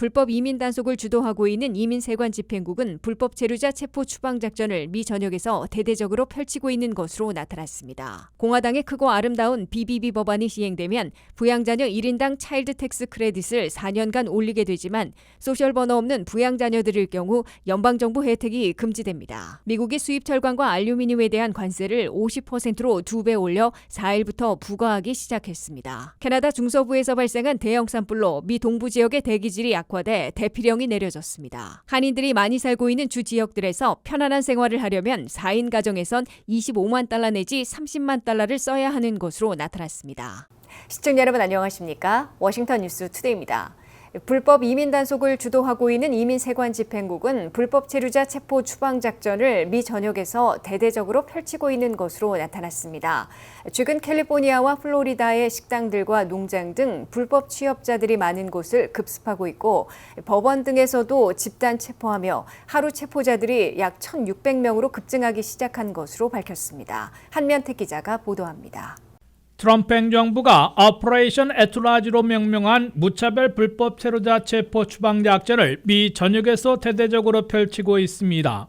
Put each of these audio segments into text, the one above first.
불법 이민 단속을 주도하고 있는 이민세관 집행국은 불법 체류자 체포 추방 작전을 미 전역에서 대대적으로 펼치고 있는 것으로 나타났습니다. 공화당의 크고 아름다운 BBB 법안이 시행되면 부양자녀 1인당 차일드 텍스 크레딧을 4년간 올리게 되지만 소셜 번호 없는 부양자녀들일 경우 연방정부 혜택이 금지됩니다. 미국이 수입 철강과 알루미늄에 대한 관세를 50%로 2배 올려 4일부터 부과하기 시작했습니다. 캐나다 중서부에서 발생한 대형 산불로 미 동부 지역의 대기질이 악화돼 대피령이 내려졌습니다. 한인들이 많이 살고 있는 주 지역들에서 편안한 생활을 하려면 4인 가정에선 25만 달러 내지 30만 달러를 써야 하는 것으로 나타났습니다. 시청자 여러분 안녕하십니까? 워싱턴 뉴스 투데이입니다. 불법 이민 단속을 주도하고 있는 이민세관 집행국은 불법 체류자 체포 추방 작전을 미 전역에서 대대적으로 펼치고 있는 것으로 나타났습니다. 최근 캘리포니아와 플로리다의 식당들과 농장 등 불법 취업자들이 많은 곳을 급습하고 있고 법원 등에서도 집단 체포하며 하루 체포자들이 약 1,600명으로 급증하기 시작한 것으로 밝혔습니다. 한면택 기자가 보도합니다. 트럼프 행정부가 오퍼레이션 애트라지로 명명한 무차별 불법 체류자 체포 추방 작전을 미 전역에서 대대적으로 펼치고 있습니다.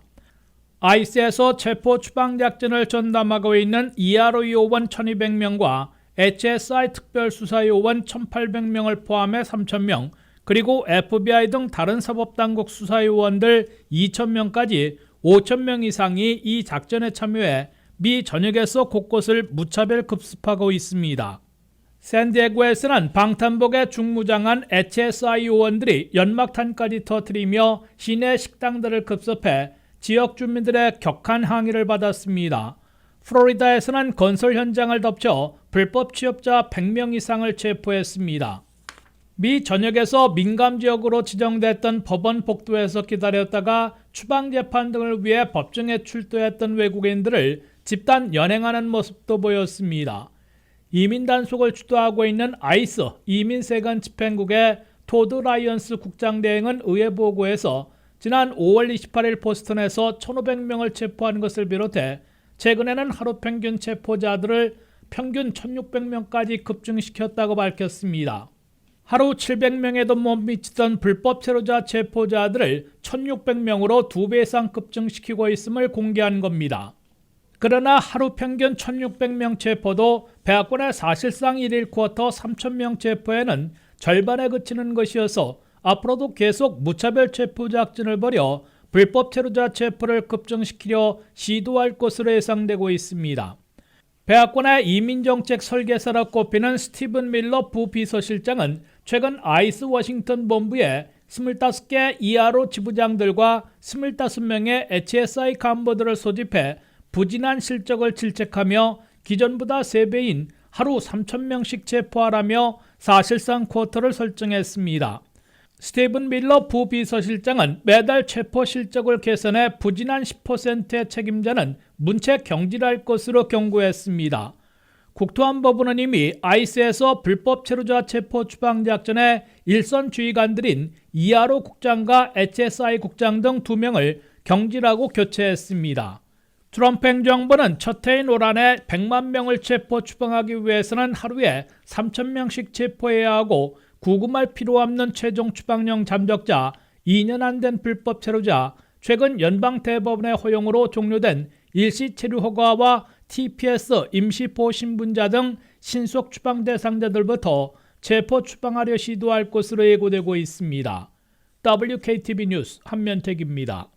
아이스에서 체포 추방 작전을 전담하고 있는 ERO 요원 1,200명과 HSI 특별수사요원 1,800명을 포함해 3,000명, 그리고 FBI 등 다른 사법당국 수사요원들 2,000명까지 5,000명 이상이 이 작전에 참여해 미 전역에서 곳곳을 무차별 급습하고 있습니다. 샌디에고에서는 방탄복에 중무장한 HSI 요원들이 연막탄까지 터뜨리며 시내 식당들을 급습해 지역 주민들의 격한 항의를 받았습니다. 플로리다에서는 건설 현장을 덮쳐 불법 취업자 100명 이상을 체포했습니다. 미 전역에서 민감지역으로 지정됐던 법원 복도에서 기다렸다가 추방재판 등을 위해 법정에 출두했던 외국인들을 집단 연행하는 모습도 보였습니다. 이민 단속을 주도하고 있는 아이스 이민세관 집행국의 토드 라이언스 국장 대행은 의회 보고에서 지난 5월 28일 보스턴에서 1,500명을 체포한 것을 비롯해 최근에는 하루 평균 체포자들을 평균 1,600명까지 급증시켰다고 밝혔습니다. 하루 700명에도 못 미치던 불법 체류자 체포자들을 1,600명으로 2배 이상 급증시키고 있음을 공개한 겁니다. 그러나 하루 평균 1,600명 체포도 백악관의 사실상 1일 쿼터 3,000명 체포에는 절반에 그치는 것이어서 앞으로도 계속 무차별 체포 작전을 벌여 불법 체류자 체포를 급증시키려 시도할 것으로 예상되고 있습니다. 백악관의 이민정책 설계사로 꼽히는 스티븐 밀러 부비서실장은 최근 아이스 워싱턴 본부에 25개 ERO 지부장들과 25명의 HSI 간부들을 소집해 부진한 실적을 질책하며 기존보다 3배인 하루 3,000명씩 체포하라며 사실상 쿼터를 설정했습니다. 스티븐 밀러 부비서실장은 매달 체포 실적을 개선해 부진한 10%의 책임자는 문체 경질할 것으로 경고했습니다. 국토안보부는 이미 아이스에서 불법 체류자 체포 추방 작전의 일선 지휘관들인 ERO 국장과 HSI 국장 등 2명을 경질하고 교체했습니다. 트럼프 행정부는 첫 해인 올 한해 100만 명을 체포 추방하기 위해서는 하루에 3,000명씩 체포해야 하고 구금할 필요 없는 최종 추방령 잠적자, 2년 안 된 불법 체류자, 최근 연방대법원의 허용으로 종료된 일시 체류 허가와 TPS 임시보호 신분자 등 신속 추방 대상자들부터 체포 추방하려 시도할 것으로 예고되고 있습니다. WKTV 뉴스 한면택입니다.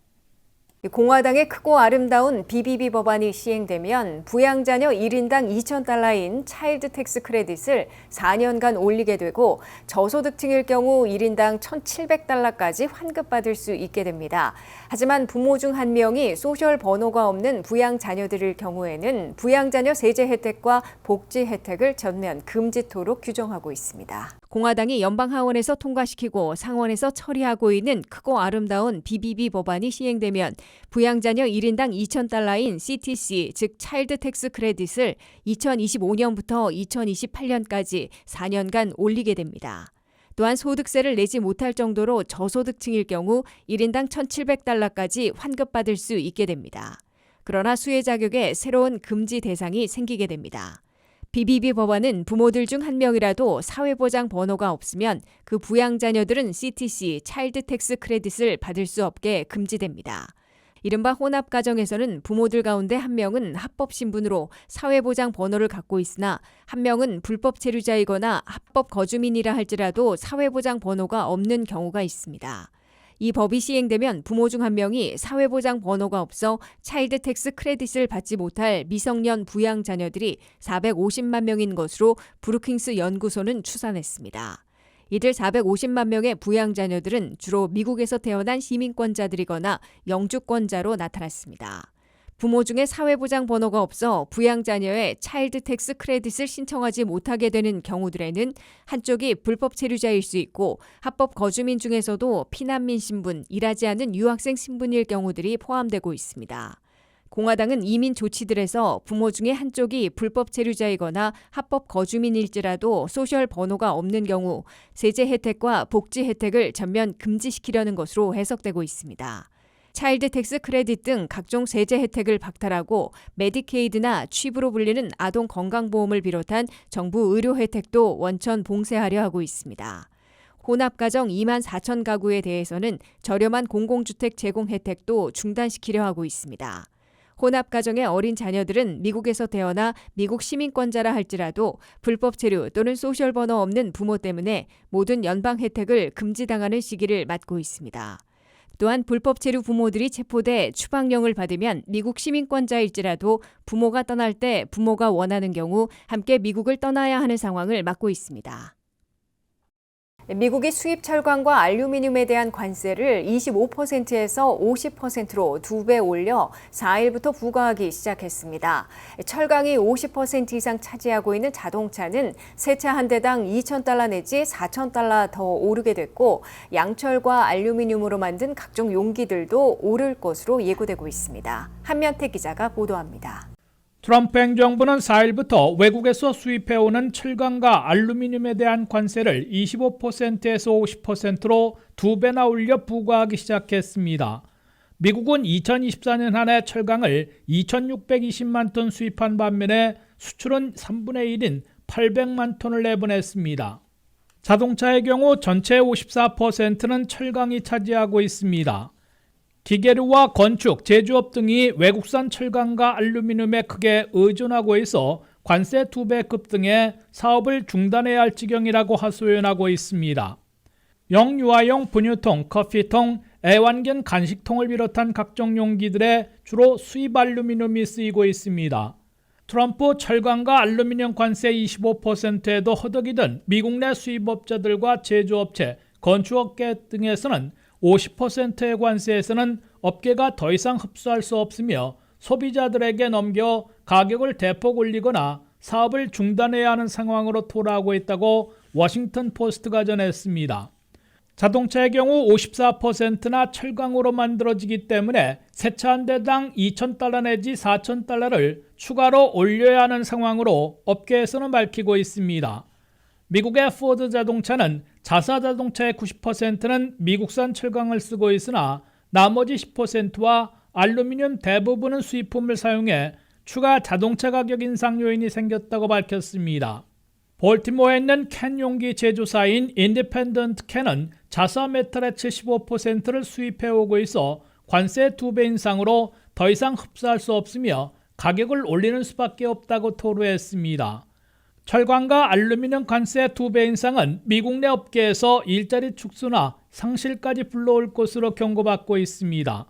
공화당의 크고 아름다운 BBB 법안이 시행되면 부양자녀 1인당 2,000달러인 차일드 텍스 크레딧을 4년간 올리게 되고 저소득층일 경우 1인당 1,700달러까지 환급받을 수 있게 됩니다. 하지만 부모 중 한 명이 소셜 번호가 없는 부양자녀들일 경우에는 부양자녀 세제 혜택과 복지 혜택을 전면 금지토록 규정하고 있습니다. 공화당이 연방하원에서 통과시키고 상원에서 처리하고 있는 크고 아름다운 BBB 법안이 시행되면 부양자녀 1인당 2,000달러인 CTC, 즉 차일드 텍스 크레딧을 2025년부터 2028년까지 4년간 올리게 됩니다. 또한 소득세를 내지 못할 정도로 저소득층일 경우 1인당 $1,700까지 환급받을 수 있게 됩니다. 그러나 수혜 자격에 새로운 금지 대상이 생기게 됩니다. BBB 법안은 부모들 중 한 명이라도 사회보장 번호가 없으면 그 부양 자녀들은 CTC, 차일드 텍스 크레딧을 받을 수 없게 금지됩니다. 이른바 혼합 가정에서는 부모들 가운데 한 명은 합법 신분으로 사회보장 번호를 갖고 있으나 한 명은 불법 체류자이거나 합법 거주민이라 할지라도 사회보장 번호가 없는 경우가 있습니다. 이 법이 시행되면 부모 중 한 명이 사회보장 번호가 없어 차일드 텍스 크레딧을 받지 못할 미성년 부양 자녀들이 450만 명인 것으로 브루킹스 연구소는 추산했습니다. 이들 450만 명의 부양 자녀들은 주로 미국에서 태어난 시민권자들이거나 영주권자로 나타났습니다. 부모 중에 사회보장 번호가 없어 부양 자녀의 차일드 텍스 크레딧을 신청하지 못하게 되는 경우들에는 한쪽이 불법 체류자일 수 있고 합법 거주민 중에서도 피난민 신분, 일하지 않은 유학생 신분일 경우들이 포함되고 있습니다. 공화당은 이민 조치들에서 부모 중에 한쪽이 불법 체류자이거나 합법 거주민일지라도 소셜 번호가 없는 경우 세제 혜택과 복지 혜택을 전면 금지시키려는 것으로 해석되고 있습니다. 차일드 텍스 크레딧 등 각종 세제 혜택을 박탈하고 메디케이드나 취브로 불리는 아동 건강보험을 비롯한 정부 의료 혜택도 원천 봉쇄하려 하고 있습니다. 혼합가정 2만 4천 가구에 대해서는 저렴한 공공주택 제공 혜택도 중단시키려 하고 있습니다. 혼합가정의 어린 자녀들은 미국에서 태어나 미국 시민권자라 할지라도 불법 체류 또는 소셜 번호 없는 부모 때문에 모든 연방 혜택을 금지당하는 시기를 맞고 있습니다. 또한 불법 체류 부모들이 체포돼 추방령을 받으면 미국 시민권자일지라도 부모가 떠날 때 부모가 원하는 경우 함께 미국을 떠나야 하는 상황을 맞고 있습니다. 미국이 수입 철강과 알루미늄에 대한 관세를 25%에서 50%로 2배 올려 4일부터 부과하기 시작했습니다. 철강이 50% 이상 차지하고 있는 자동차는 새 차 한 대당 $2,000 내지 $4,000 더 오르게 됐고 양철과 알루미늄으로 만든 각종 용기들도 오를 것으로 예고되고 있습니다. 한면태 기자가 보도합니다. 트럼프 행정부는 4일부터 외국에서 수입해오는 철강과 알루미늄에 대한 관세를 25%에서 50%로 2배나 올려 부과하기 시작했습니다. 미국은 2024년 한 해 철강을 2,620만 톤 수입한 반면에 수출은 3분의 1인 800만 톤을 내보냈습니다. 자동차의 경우 전체의 54%는 철강이 차지하고 있습니다. 기계류와 건축, 제조업 등이 외국산 철강과 알루미늄에 크게 의존하고 있어 관세 2배급 등의 사업을 중단해야 할 지경이라고 하소연하고 있습니다. 영유아용 분유통, 커피통, 애완견 간식통을 비롯한 각종 용기들에 주로 수입 알루미늄이 쓰이고 있습니다. 트럼프 철강과 알루미늄 관세 25%에도 허덕이던 미국 내 수입업자들과 제조업체, 건축업계 등에서는 50%의 관세에서는 업계가 더 이상 흡수할 수 없으며 소비자들에게 넘겨 가격을 대폭 올리거나 사업을 중단해야 하는 상황으로 돌아오고 있다고 워싱턴 포스트가 전했습니다. 자동차의 경우 54%나 철강으로 만들어지기 때문에 새 차 한 대당 $2,000 내지 $4,000를 추가로 올려야 하는 상황으로 업계에서는 밝히고 있습니다. 미국의 포드 자동차는 자사 자동차의 90%는 미국산 철강을 쓰고 있으나 나머지 10%와 알루미늄 대부분은 수입품을 사용해 추가 자동차 가격 인상 요인이 생겼다고 밝혔습니다. 볼티모어에 있는 캔 용기 제조사인 인디펜던트 캔은 자사 메탈의 75%를 수입해오고 있어 관세 2배 인상으로 더 이상 흡수할 수 없으며 가격을 올리는 수밖에 없다고 토로했습니다. 철강과 알루미늄 관세 2배 인상은 미국 내 업계에서 일자리 축소나 상실까지 불러올 것으로 경고받고 있습니다.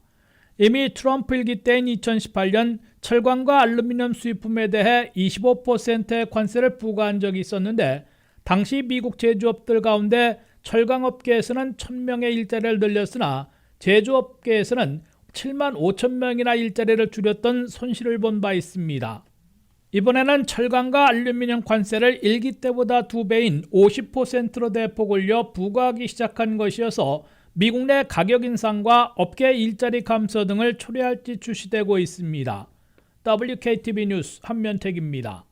이미 트럼프 일기 때인 2018년 철강과 알루미늄 수입품에 대해 25%의 관세를 부과한 적이 있었는데 당시 미국 제조업들 가운데 철강업계에서는 1,000명의 일자리를 늘렸으나 제조업계에서는 7만 5천 명이나 일자리를 줄였던 손실을 본 바 있습니다. 이번에는 철강과 알루미늄 관세를 일기 때보다 2배인 50%로 대폭 올려 부과하기 시작한 것이어서 미국 내 가격 인상과 업계 일자리 감소 등을 초래할지 주시되고 있습니다. WKTV 뉴스 한면택입니다.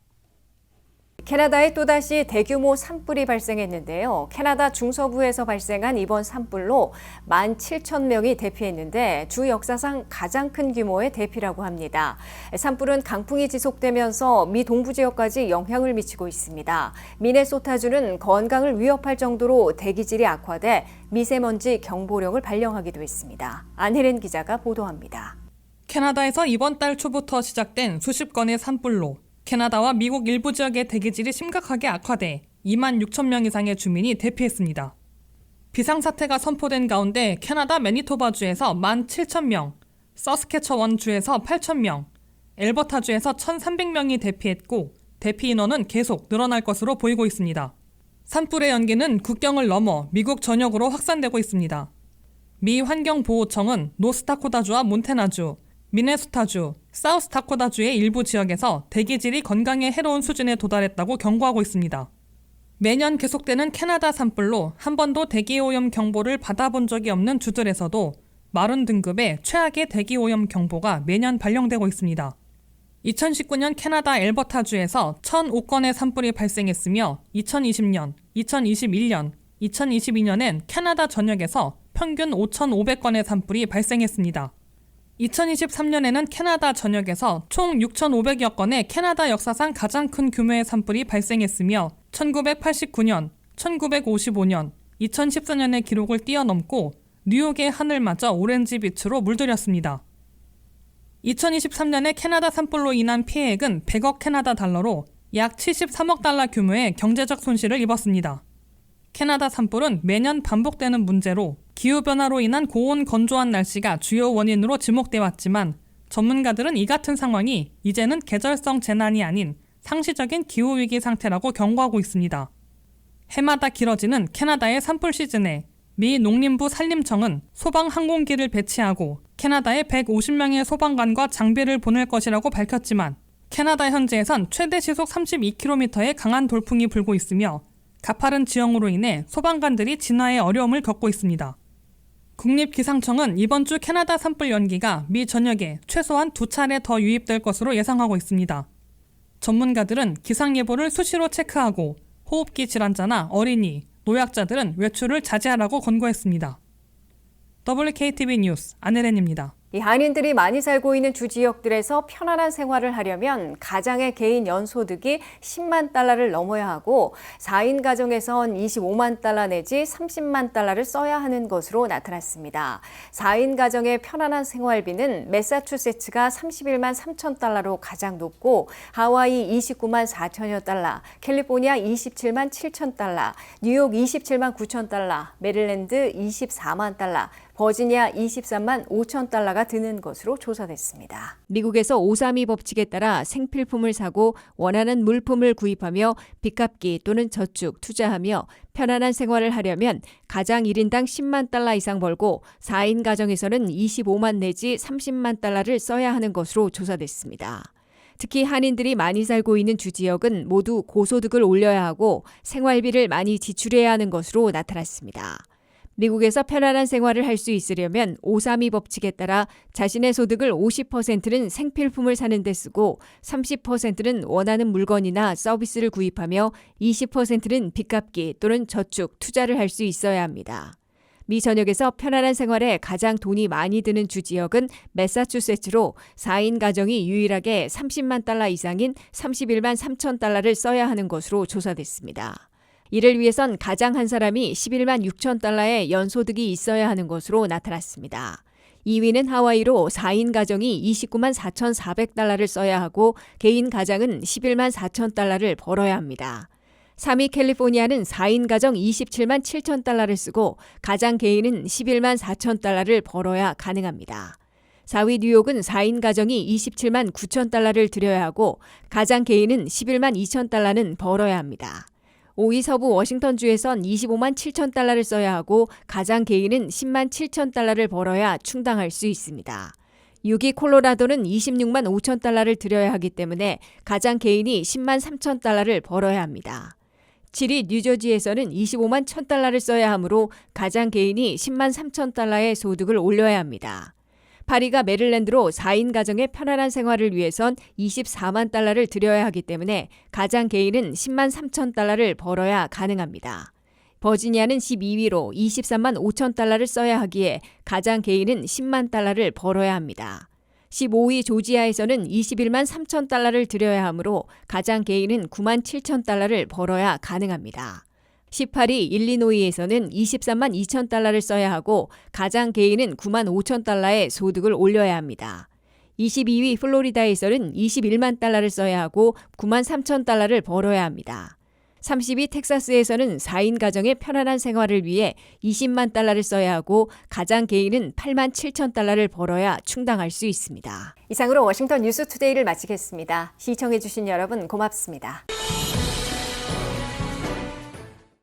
캐나다에 또다시 대규모 산불이 발생했는데요. 캐나다 중서부에서 발생한 이번 산불로 17,000명이 대피했는데 주 역사상 가장 큰 규모의 대피라고 합니다. 산불은 강풍이 지속되면서 미 동부 지역까지 영향을 미치고 있습니다. 미네소타주는 건강을 위협할 정도로 대기질이 악화돼 미세먼지 경보령을 발령하기도 했습니다. 안혜린 기자가 보도합니다. 캐나다에서 이번 달 초부터 시작된 수십 건의 산불로 캐나다와 미국 일부 지역의 대기질이 심각하게 악화돼 26,000명 이상의 주민이 대피했습니다. 비상사태가 선포된 가운데 캐나다 매니토바주에서 17,000명, 서스캐처원주에서 8,000명, 엘버타주에서 1,300명이 대피했고 대피 인원은 계속 늘어날 것으로 보이고 있습니다. 산불의 연기는 국경을 넘어 미국 전역으로 확산되고 있습니다. 미 환경보호청은 노스다코다주와 몬태나주, 미네소타주, 사우스다코다주의 일부 지역에서 대기질이 건강에 해로운 수준에 도달했다고 경고하고 있습니다. 매년 계속되는 캐나다 산불로 한 번도 대기오염 경보를 받아본 적이 없는 주들에서도 마룬 등급의 최악의 대기오염 경보가 매년 발령되고 있습니다. 2019년 캐나다 엘버타주에서 1,005건의 산불이 발생했으며 2020년, 2021년, 2022년엔 캐나다 전역에서 평균 5,500건의 산불이 발생했습니다. 2023년에는 캐나다 전역에서 총 6,500여 건의 캐나다 역사상 가장 큰 규모의 산불이 발생했으며 1989년, 1955년, 2014년의 기록을 뛰어넘고 뉴욕의 하늘마저 오렌지빛으로 물들였습니다. 2023년에 캐나다 산불로 인한 피해액은 100억 캐나다 달러로 약 73억 달러 규모의 경제적 손실을 입었습니다. 캐나다 산불은 매년 반복되는 문제로 기후변화로 인한 고온 건조한 날씨가 주요 원인으로 지목돼 왔지만 전문가들은 이 같은 상황이 이제는 계절성 재난이 아닌 상시적인 기후위기 상태라고 경고하고 있습니다. 해마다 길어지는 캐나다의 산불 시즌에 미 농림부 산림청은 소방 항공기를 배치하고 캐나다에 150명의 소방관과 장비를 보낼 것이라고 밝혔지만 캐나다 현지에선 최대 시속 32km의 강한 돌풍이 불고 있으며 가파른 지형으로 인해 소방관들이 진화에 어려움을 겪고 있습니다. 국립기상청은 이번 주 캐나다 산불 연기가 미 전역에 최소한 2차례 더 유입될 것으로 예상하고 있습니다. 전문가들은 기상예보를 수시로 체크하고 호흡기 질환자나 어린이, 노약자들은 외출을 자제하라고 권고했습니다. WKTV 뉴스 안혜린입니다. 한인들이 많이 살고 있는 주 지역들에서 편안한 생활을 하려면 가장의 개인 연소득이 10만 달러를 넘어야 하고 4인 가정에선 25만 달러 내지 30만 달러를 써야 하는 것으로 나타났습니다. 4인 가정의 편안한 생활비는 매사추세츠가 31만 3천 달러로 가장 높고 하와이 29만 4천여 달러, 캘리포니아 27만 7천 달러, 뉴욕 27만 9천 달러, 메릴랜드 24만 달러, 버지니아 23만 5천 달러가 드는 것으로 조사됐습니다. 미국에서 532 법칙에 따라 생필품을 사고 원하는 물품을 구입하며 빚갚기 또는 저축, 투자하며 편안한 생활을 하려면 가장 1인당 10만 달러 이상 벌고 4인 가정에서는 25만 내지 30만 달러를 써야 하는 것으로 조사됐습니다. 특히 한인들이 많이 살고 있는 주 지역은 모두 고소득을 올려야 하고 생활비를 많이 지출해야 하는 것으로 나타났습니다. 미국에서 편안한 생활을 할 수 있으려면 532 법칙에 따라 자신의 소득을 50%는 생필품을 사는 데 쓰고 30%는 원하는 물건이나 서비스를 구입하며 20%는 빚갚기 또는 저축, 투자를 할 수 있어야 합니다. 미 전역에서 편안한 생활에 가장 돈이 많이 드는 주 지역은 매사추세츠로 4인 가정이 유일하게 30만 달러 이상인 31만 3천 달러를 써야 하는 것으로 조사됐습니다. 이를 위해선 가장 한 사람이 11만 6천 달러의 연소득이 있어야 하는 것으로 나타났습니다. 2위는 하와이로 4인 가정이 29만 4,400달러를 써야 하고 개인 가장은 11만 4천 달러를 벌어야 합니다. 3위 캘리포니아는 4인 가정 27만 7천 달러를 쓰고 가장 개인은 11만 4천 달러를 벌어야 가능합니다. 4위 뉴욕은 4인 가정이 27만 9천 달러를 들여야 하고 가장 개인은 11만 2천 달러는 벌어야 합니다. 5위 서부 워싱턴주에선 25만 7천 달러를 써야 하고 가장 개인은 10만 7천 달러를 벌어야 충당할 수 있습니다. 6위 콜로라도는 26만 5천 달러를 들여야 하기 때문에 가장 개인이 10만 3천 달러를 벌어야 합니다. 7위 뉴저지에서는 25만 1천 달러를 써야 하므로 가장 개인이 10만 3천 달러의 소득을 올려야 합니다. 파리가 메릴랜드로 4인 가정의 편안한 생활을 위해선 24만 달러를 들여야 하기 때문에 가장 개인은 10만 3천 달러를 벌어야 가능합니다. 버지니아는 12위로 23만 5천 달러를 써야 하기에 가장 개인은 10만 달러를 벌어야 합니다. 15위 조지아에서는 21만 3천 달러를 들여야 하므로 가장 개인은 9만 7천 달러를 벌어야 가능합니다. 18위 일리노이에서는 23만 2천 달러를 써야 하고 가장 개인은 9만 5천 달러의 소득을 올려야 합니다. 22위 플로리다에서는 21만 달러를 써야 하고 9만 3천 달러를 벌어야 합니다. 30위 텍사스에서는 4인 가정의 편안한 생활을 위해 20만 달러를 써야 하고 가장 개인은 8만 7천 달러를 벌어야 충당할 수 있습니다. 이상으로 워싱턴 뉴스 투데이를 마치겠습니다. 시청해주신 여러분 고맙습니다.